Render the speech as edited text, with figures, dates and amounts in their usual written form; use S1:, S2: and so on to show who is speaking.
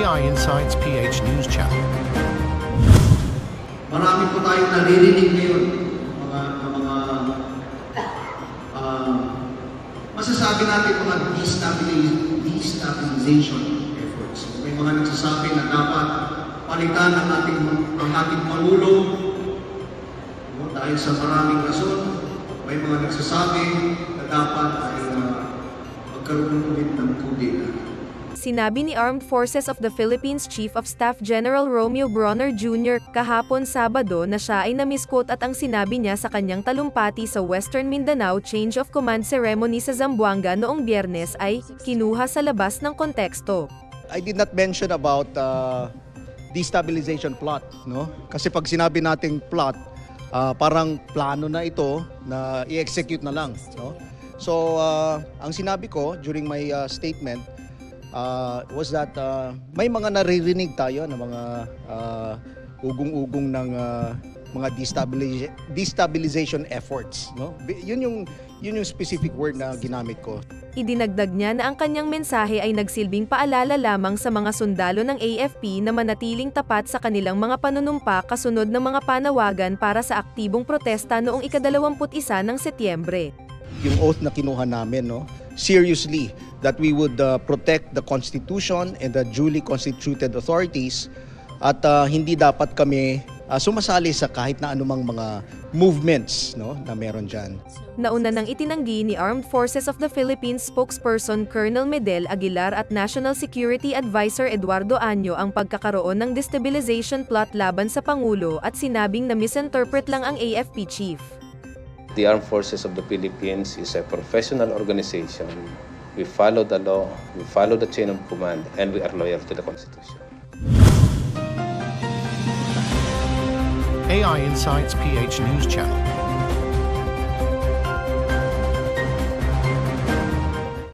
S1: AI Insights PH News Channel.
S2: Marami po tayong naririnig ngayon, masasabi natin mga destabilization efforts. May mga nagsasabi na dapat palitan ang ating Pangulo dahil sa maraming rason. May mga nagsasabi na dapat ay magkaroon ulit ng kudeta.
S3: Sinabi ni Armed Forces of the Philippines Chief of Staff General Romeo Bronner Jr. kahapon Sabado na siya ay na-misquote at ang sinabi niya sa kanyang talumpati sa Western Mindanao Change of Command Ceremony sa Zamboanga noong Biyernes ay kinuha sa labas ng konteksto.
S4: I did not mention about destabilization plot, no? Kasi pag sinabi nating plot, parang plano na ito na i-execute na lang, no? So, ang sinabi ko during my statement was that may mga naririnig tayo na mga ugong-ugong ng mga destabilization efforts, no? Yun yung specific word na ginamit ko.
S3: Idinagdag niya na ang kanyang mensahe ay nagsilbing paalala lamang sa mga sundalo ng AFP na manatiling tapat sa kanilang mga panunumpa kasunod ng mga panawagan para sa aktibong protesta noong ika-21 ng Setyembre.
S4: Yung oath na kinuha namin, no, seriously, that we would protect the Constitution and the duly constituted authorities at hindi dapat kami sumasali sa kahit na anumang mga movements, no, na meron dyan.
S3: Nauna nang itinanggi ni Armed Forces of the Philippines spokesperson Colonel Medel Aguilar at National Security Advisor Eduardo Año ang pagkakaroon ng destabilization plot laban sa Pangulo at sinabing na misinterpret lang ang AFP chief.
S5: The Armed Forces of the Philippines is a professional organization. We follow the law, we follow the chain of command, and we are loyal to the Constitution.
S1: AI Insights PH News Channel.